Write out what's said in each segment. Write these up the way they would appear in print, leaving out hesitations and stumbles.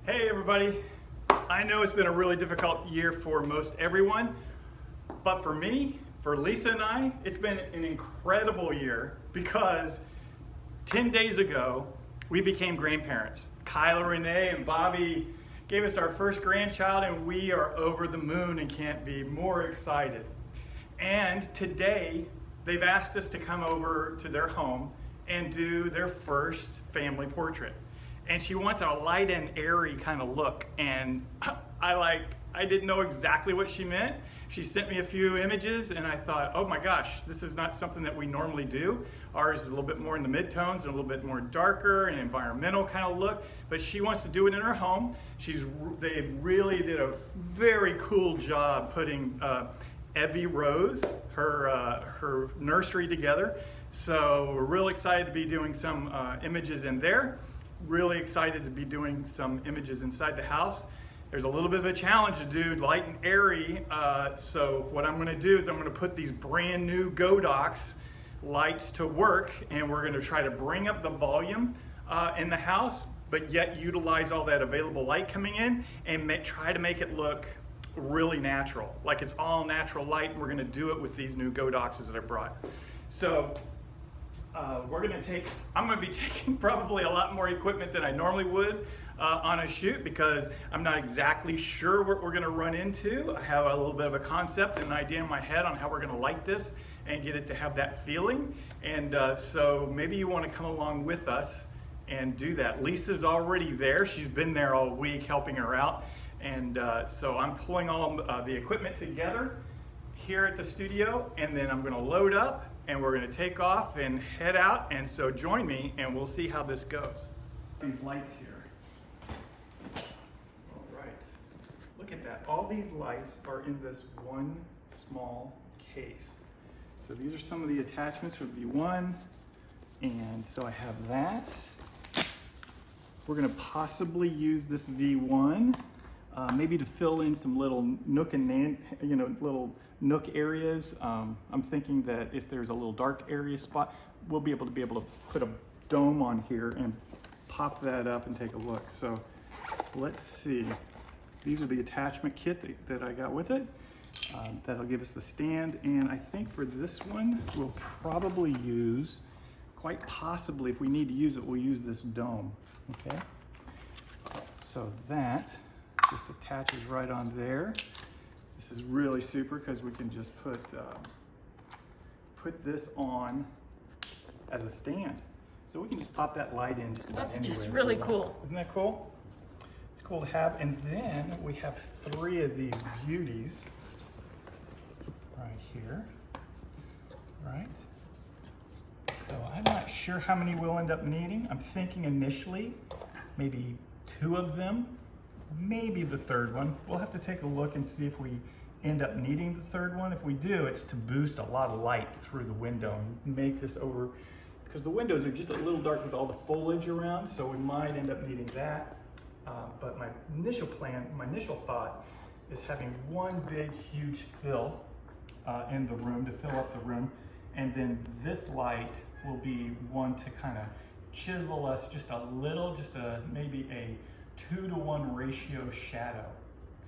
Hey everybody, I know it's been a really difficult year for most everyone, but for me, for Lisa and I, it's been an incredible year because 10 days ago, we became grandparents. Kyla, Renee, and Bobby gave us our first grandchild and we are over the moon and can't be more excited. And today, they've asked us to come over to their home and do their first family portrait. And she wants a light and airy kind of look. And I didn't know exactly what she meant. She sent me a few images and I thought, oh my gosh, this is not something that we normally do. Ours is a little bit more in the mid-tones and a little bit more darker and environmental kind of look, but she wants to do it in her home. They really did a very cool job putting Evie Rose, her nursery together. So we're real excited to be doing some images in there. Really excited to be doing some images inside the house. There's a little bit of a challenge to do light and airy. So what I'm gonna do is I'm gonna put these brand new Godox lights to work and we're gonna try to bring up the volume in the house, but yet utilize all that available light coming in and try to make it look really natural. Like it's all natural light, and we're gonna do it with these new Godoxes that I brought. So I'm gonna be taking probably a lot more equipment than I normally would on a shoot because I'm not exactly sure what we're gonna run into. I have a little bit of a concept and an idea in my head on how we're gonna light this and get it to have that feeling. And so maybe you wanna come along with us and do that. Lisa's already there. She's been there all week helping her out. And so I'm pulling all the equipment together here at the studio, and then I'm gonna load up and we're gonna take off and head out. And so join me and we'll see how this goes. These lights here. All right, look at that. All these lights are in this one small case. So these are some of the attachments for V1. And so I have that. We're gonna possibly use this V1 maybe to fill in some little nook and little nook areas. I'm thinking that if there's a little dark area spot, we'll be able to put a dome on here and pop that up and take a look. So let's see. These are the attachment kit that I got with it. That'll give us the stand. And I think for this one, we'll probably use, quite possibly, if we need to use it, we'll use this dome, okay? So that just attaches right on there. This is really super because we can just put this on as a stand. So we can just pop that light in just about anywhere. That's just really cool. Isn't that cool? It's cool to have. And then we have 3 of these beauties right here, right? So I'm not sure how many we'll end up needing. I'm thinking initially maybe 2 of them. Maybe the 3rd one. We'll have to take a look and see if we end up needing the 3rd one. If we do, it's to boost a lot of light through the window and make this over, because the windows are just a little dark with all the foliage around, so we might end up needing that. But my initial thought is having one big, huge fill in the room to fill up the room, and then this light will be one to kind of chisel us just a little, maybe a 2-to-1 ratio shadow,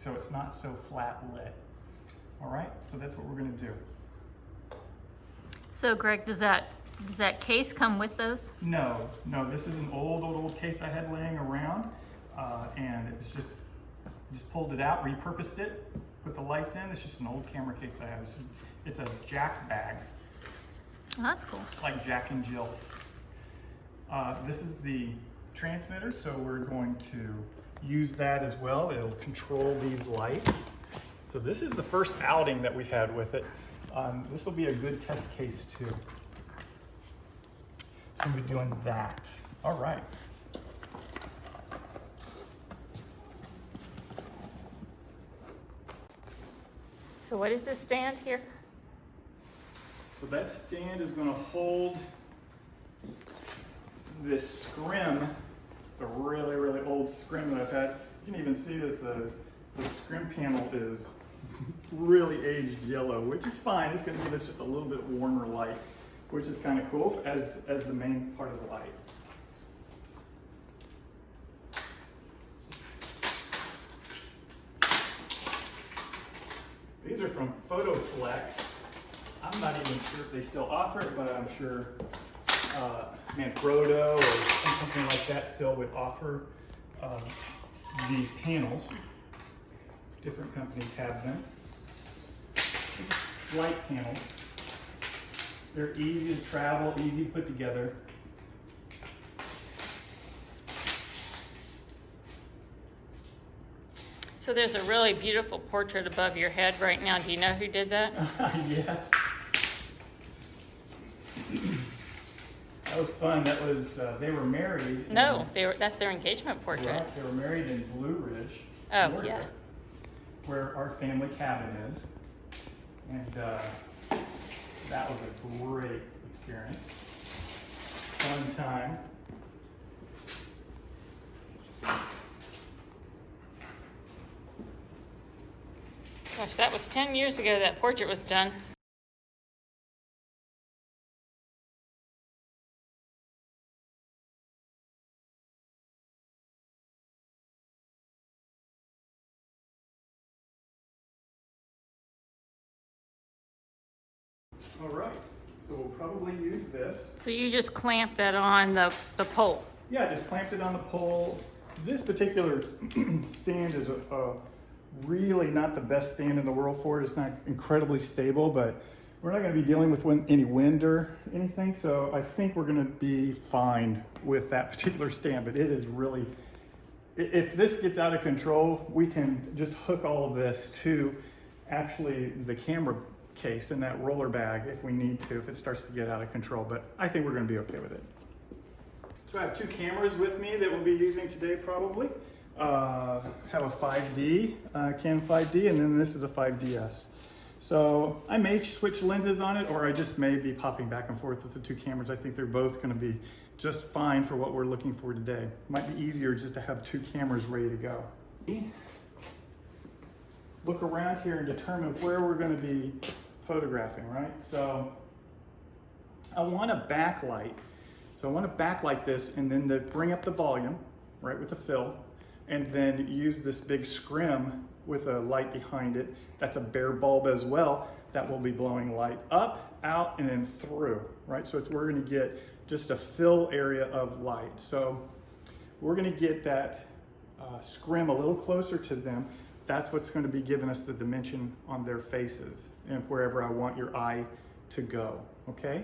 so it's not so flat lit. All right, so that's what we're going to do. So Greg, does that case come with those? No, this is an old case I had laying around, and it's just pulled it out, repurposed it, put the lights in. It's just an old camera case I have. It's a Jack bag. Oh, that's cool. Like Jack and Jill. This is the transmitter, so we're going to use that as well. It'll control these lights. So this is the first outing that we've had with it. This will be a good test case too. So we'll be doing that. All right. So what is this stand here? So that stand is going to hold this scrim. It's a really, really old scrim that I've had. You can even see that the scrim panel is really aged yellow, which is fine. It's going to give us just a little bit warmer light, which is kind of cool as the main part of the light. from PhotoFlex. I'm not even sure if they still offer it, but I'm sure Manfrotto or something like that still would offer these panels. Different companies have them. Light panels. They're easy to travel, easy to put together. So there's a really beautiful portrait above your head right now. Do you know who did that? Yes. That was fun. That was, they were married. No, that's their engagement portrait. Right, they were married in Blue Ridge, Oh, Georgia, yeah. where our family cabin is. And that was a great experience. Fun time. Gosh, that was 10 years ago that portrait was done. All right, so we'll probably use this. So you just clamp that on the pole. Yeah, just clamped it on the pole. This particular stand is really not the best stand in the world for it. It's not incredibly stable, but we're not going to be dealing with any wind or anything, so I think we're going to be fine with that particular stand. But it is really, if this gets out of control, we can just hook all of this to actually the camera case in that roller bag if we need to, if it starts to get out of control. But I think we're going to be okay with it. So I have two cameras with me that we'll be using today probably. Have a 5D, Canon 5D, and then this is a 5DS. So I may switch lenses on it, or I just may be popping back and forth with the two cameras. I think they're both going to be just fine for what we're looking for today. Might be easier just to have two cameras ready to go. Look around here and determine where we're going to be photographing, right? So I want a backlight. So I want to backlight this and then to bring up the volume, right, with the fill, and then use this big scrim with a light behind it. That's a bare bulb as well. That will be blowing light up, out, and then through, right? So we're going to get just a fill area of light. So we're going to get that scrim a little closer to them. That's what's going to be giving us the dimension on their faces and wherever I want your eye to go, okay?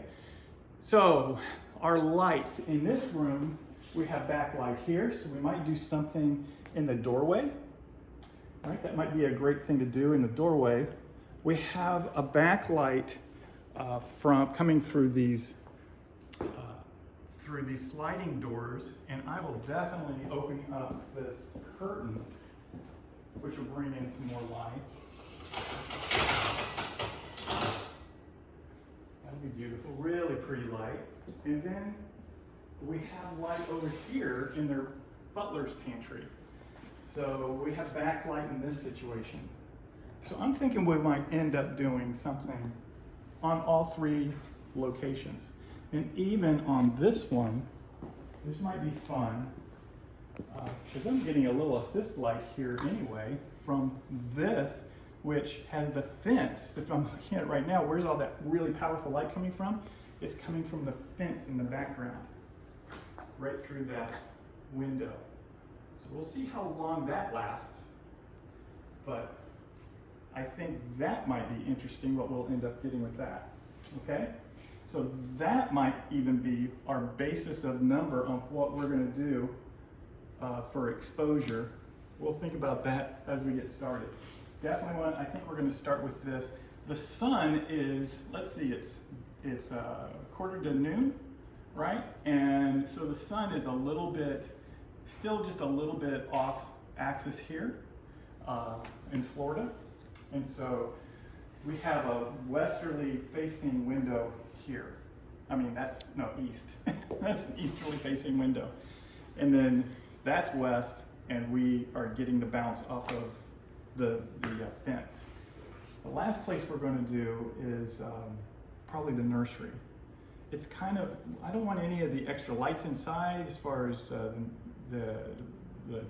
So our lights in this room, we have backlight here, so we might do something in the doorway, right? That might be a great thing to do in the doorway. We have a backlight coming through these sliding doors, and I will definitely open up this curtain, which will bring in some more light. That'll be beautiful, really pretty light. And then we have light over here in their butler's pantry. So we have backlight in this situation. So I'm thinking we might end up doing something on all three locations. And even on this one, this might be fun, because I'm getting a little assist light here anyway from this, which has the fence. If I'm looking at it right now, where's all that really powerful light coming from? It's coming from the fence in the background, right through that window. So we'll see how long that lasts, but I think that might be interesting what we'll end up getting with that, okay? So that might even be our basis of number on what we're gonna do for exposure. We'll think about that as we get started. Definitely I think we're gonna start with this. The sun is, let's see, it's 12:45, right? And so the sun is a little bit, still just a little bit off axis here in Florida. And so we have a westerly facing window here. I mean, that's, no, east. That's an easterly facing window. And then that's west, and we are getting the bounce off of the fence. The last place we're going to do is probably the nursery. It's kind of, I don't want any of the extra lights inside as far as the the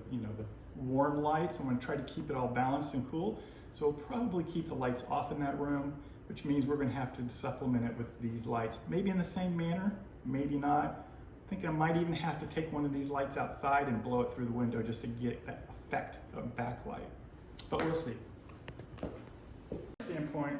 warm lights. I'm going to try to keep it all balanced and cool. So we'll probably keep the lights off in that room, which means we're going to have to supplement it with these lights. Maybe in the same manner, maybe not. I think I might even have to take one of these lights outside and blow it through the window just to get that effect of backlight. But we'll see. Standpoint,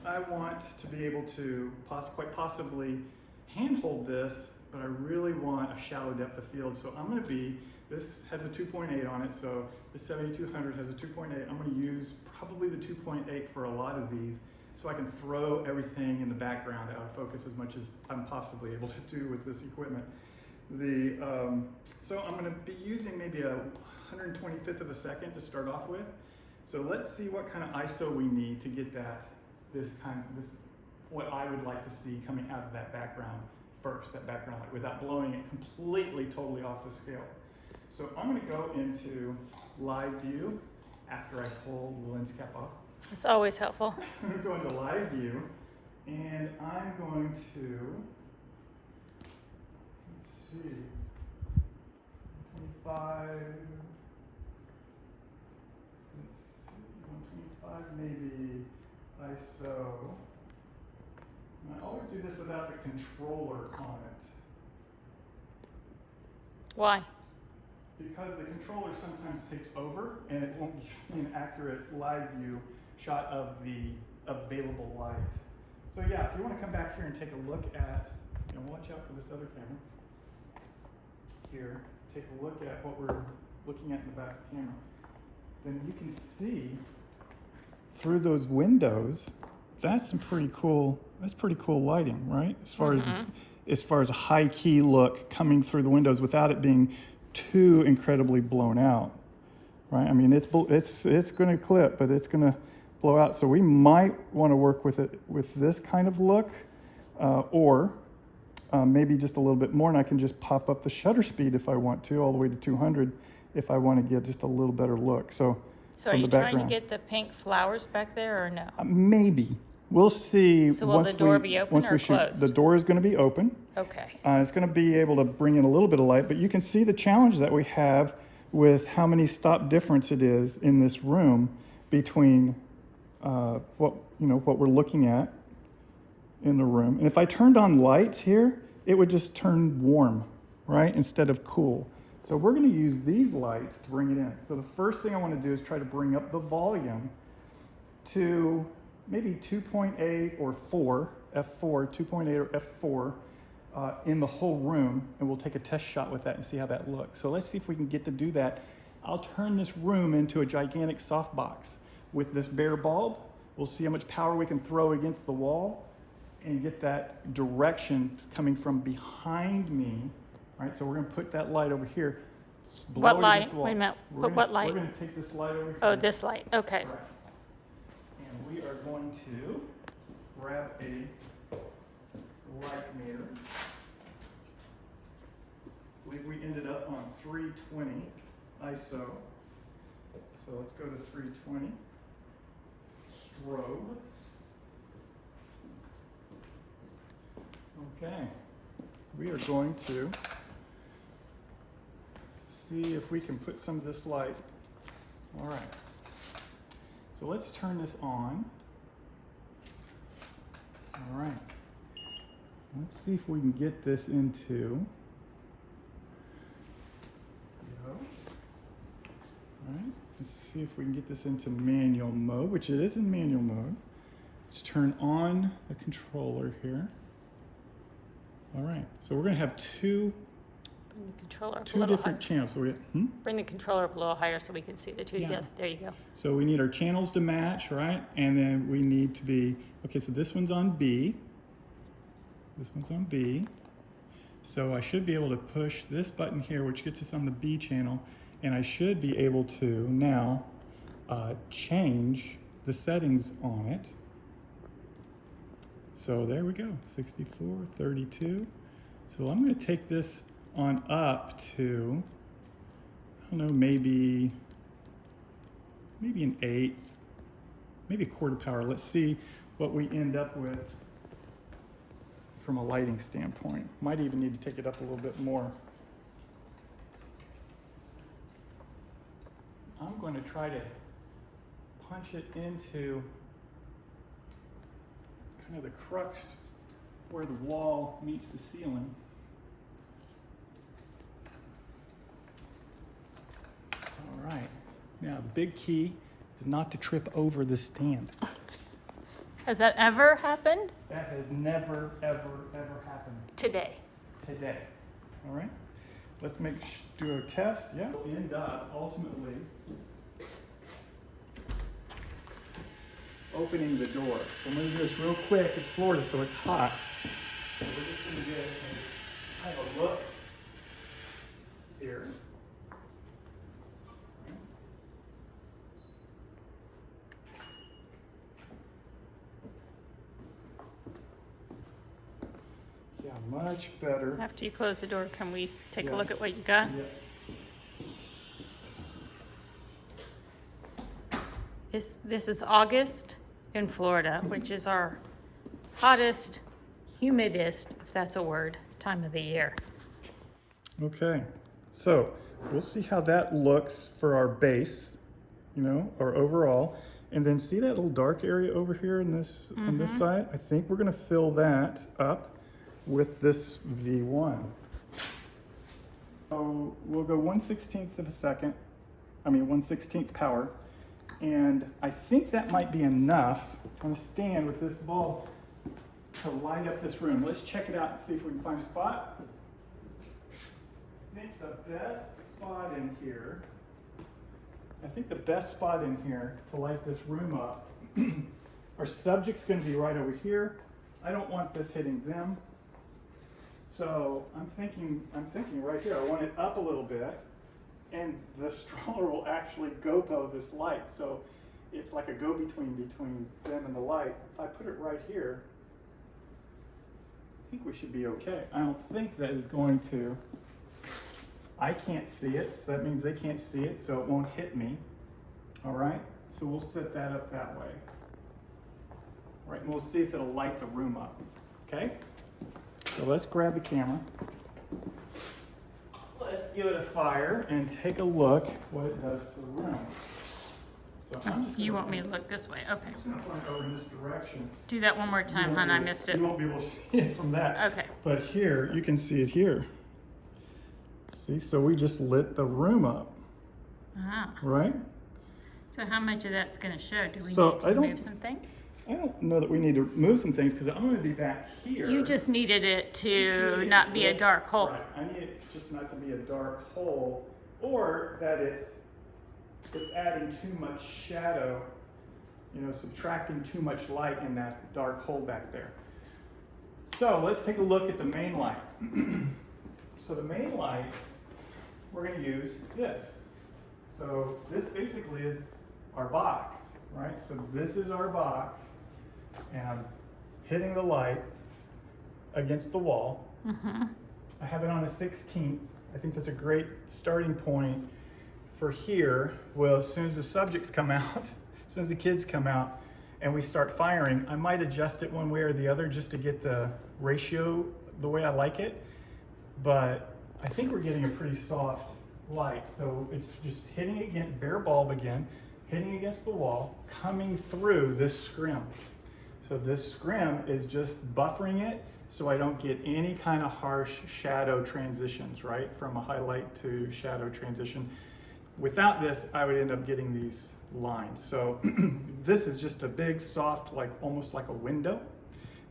I want to be able to quite possibly handhold this, but I really want a shallow depth of field. So I'm going to be, this has a 2.8 on it, so the 7200 has a 2.8. I'm going to use probably the 2.8 for a lot of these, so I can throw everything in the background out of focus as much as I'm possibly able to do with this equipment. So I'm going to be using maybe a 125th of a second to start off with. So let's see what kind of ISO we need to get what I would like to see coming out of that background first, that background light, without blowing it completely, totally off the scale. So I'm going to go into live view after I pull the lens cap off. It's always helpful. I'm going to go into live view, and I'm going to, let's see, 25, let's see, 125 maybe ISO. And I always do this without the controller on it. Why? Because the controller sometimes takes over and it won't give me an accurate live view shot of the available light. So yeah, if you want to come back here and take a look at, watch out for this other camera. Here, take a look at what we're looking at in the back of the camera. Then you can see through those windows, that's pretty cool lighting, right? As far as a high key look coming through the windows without it being too incredibly blown out, right? I mean, it's going to clip, but it's going to blow out. So we might want to work with it with this kind of look, or maybe just a little bit more, and I can just pop up the shutter speed if I want to, all the way to 200, if I want to get just a little better look. So are you trying to get the pink flowers back there, or no? Maybe. We'll see. So will the door be open or closed? The door is going to be open. Okay. It's going to be able to bring in a little bit of light, but you can see the challenge that we have with how many stop difference it is in this room between what we're looking at in the room. And if I turned on lights here, it would just turn warm, right, instead of cool. So we're going to use these lights to bring it in. So the first thing I want to do is try to bring up the volume to maybe 2.8 or 4, f4, 2.8 or f4 in the whole room, and we'll take a test shot with that and see how that looks. So let's see if we can get to do that. I'll turn this room into a gigantic softbox with this bare bulb. We'll see how much power we can throw against the wall and get that direction coming from behind me. Right, so we're going to put that light over here. What light? Wait a minute. What light? We're going to take this light over here. Oh, this light. Okay. Right. And we are going to grab a light meter. I believe we ended up on 320 ISO. So let's go to 320. Strobe. Okay. We are going to see if we can put some of this light. All right. So let's turn this on. All right. Let's see if we can get this into. All right. Let's see if we can get this into manual mode, which it is in manual mode. Let's turn on the controller here. All right. So we're going to have two different channels. So Bring the controller up a little higher so we can see the two together. There you go. So we need our channels to match, right? And then we need to be, okay, so this one's on B. This one's on B. So I should be able to push this button here, which gets us on the B channel, and I should be able to now change the settings on it. So there we go, 64, 32. So I'm going to take this on up to, I don't know, maybe an 8, maybe a quarter power. Let's see what we end up with from a lighting standpoint. Might even need to take it up a little bit more. going to try to punch it into kind of the crux where the wall meets the ceiling. All right. Now, the big key is not to trip over the stand. Has that ever happened? That has never, ever, ever happened Today. today. All right? Let's do a test. Yeah. We'll end up ultimately opening the door. So I'm going to do this real quick. It's Florida, so it's hot. So we're just going to get kind of a look here. Yeah, much better. After you close the door, can we take Yeah. a look at what you got? Yeah. This is August in Florida, which is our hottest, humidest, if that's a word, time of the year. Okay, so we'll see how that looks for our base, you know, our overall. And then see that little dark area over here in this on this side? I think we're gonna fill that up with this V1. So we'll go 1/16 of a second, 1/16 power. And I think that might be enough on a stand with this bulb to light up this room. Let's check it out and see if we can find a spot. I think the best spot in here to light this room up, our subject's going to be right over here. I don't want this hitting them. So I'm thinking right here. I want it up a little bit, and the stroller will actually go this light. So it's like a go-between between them and the light. If I put it right here, I think we should be okay. I don't think that is going to. I can't see it, so that means they can't see it, so it won't hit me. All right, so we'll set that up that way. All right, and we'll see if it'll light the room up, okay? So let's grab the camera. Let's give it a fire and take a look what it does to the room. So I'm just You want me to look this way? Okay. I'm just gonna point over in this direction. Do that one more time, hon. I missed it. You won't be able to see it from that. Okay. But here, you can see it here. See, so we just lit the room up, Ah. right? So how much of that's going to show? Do we So need I to don't- move some things? I don't know that we need to move some things because I'm going to be back here. You just needed it Just need to it not be a lit. dark hole. Right. I need it just not to be a dark hole, or that it's adding too much shadow, subtracting too much light in that dark hole back there. So let's take a look at the main light. So the main light, we're going to use this. So this basically is our box, right? So this is our box, and I'm hitting the light against the wall. I have it on a 16th. I think that's a great starting point for here. Well, as soon as the subjects come out, as soon as the kids come out and we start firing, I might adjust it one way or the other just to get the ratio the way I like it. But I think we're getting a pretty soft light. So it's just hitting again, bare bulb again, hitting against the wall, coming through this scrim. So this scrim is just buffering it so I don't get any kind of harsh shadow transitions, right? From a highlight to shadow transition. Without this, I would end up getting these lines. So this is just a big, soft, almost like a window.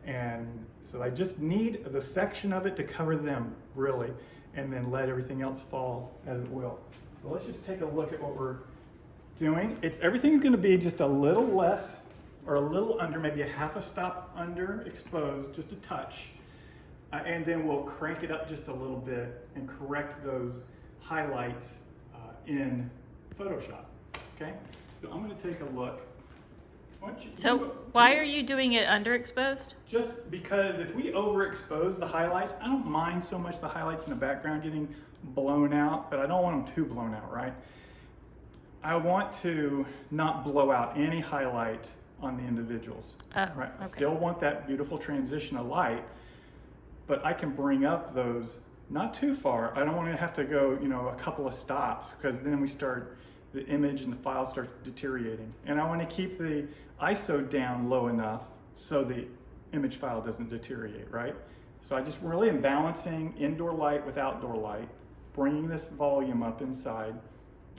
And so I just need the section of it to cover them, really, and then let everything else fall as it will. So let's just take a look at what we're doing. Everything's gonna be just a little less or a little under, maybe a half a stop under exposed, just a touch. And then we'll crank it up just a little bit and correct those highlights in Photoshop, okay? So I'm gonna take a look. So why are you doing it underexposed? Just because if we overexpose the highlights, I don't mind so much the highlights in the background getting blown out, but I don't want them too blown out, right? I want to not blow out any highlight on the individuals, Oh, right? I okay. still want that beautiful transition of light, but I can bring up those not too far. I don't want to have to go, a couple of stops, because then we start the image and the file starts deteriorating. And I want to keep the ISO down low enough so the image file doesn't deteriorate, right? So I just really am balancing indoor light with outdoor light, bringing this volume up inside,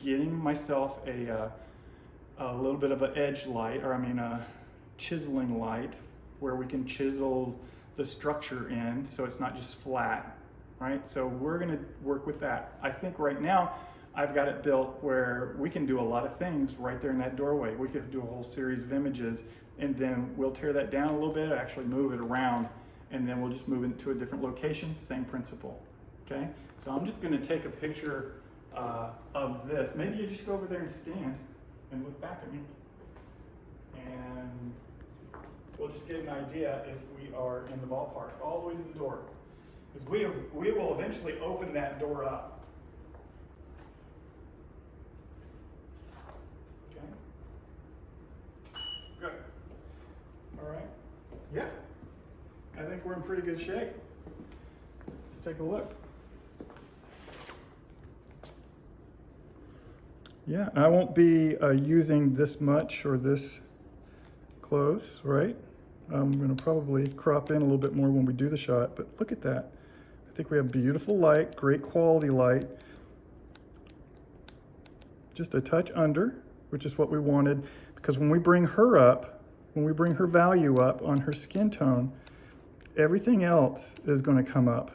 getting myself a little bit of an edge light, or a chiseling light, where we can chisel the structure in so it's not just flat, right? So we're gonna work with that. I think right now, I've got it built where we can do a lot of things right there in that doorway. We could do a whole series of images, and then we'll tear that down a little bit, actually move it around, and then we'll just move it to a different location, same principle, okay? So I'm just gonna take a picture of this. Maybe you just go over there and stand and look back at me. And we'll just get an idea if we are in the ballpark, all the way to the door. Because we will eventually open that door up. Good. All right. Yeah. I think we're in pretty good shape. Let's take a look. Yeah, I won't be using this much or this close, right? I'm going to probably crop in a little bit more when we do the shot, but look at that. I think we have beautiful light, great quality light. Just a touch under, which is what we wanted. Because when we bring her up, when we bring her value up on her skin tone, everything else is going to come up,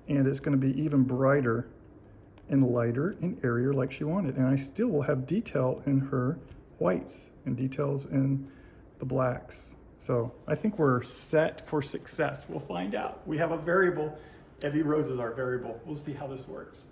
and it's going to be even brighter and lighter and airier like she wanted. And I still will have detail in her whites and details in the blacks. So I think we're set for success. We'll find out. We have a variable. Evie Rose is our variable. We'll see how this works.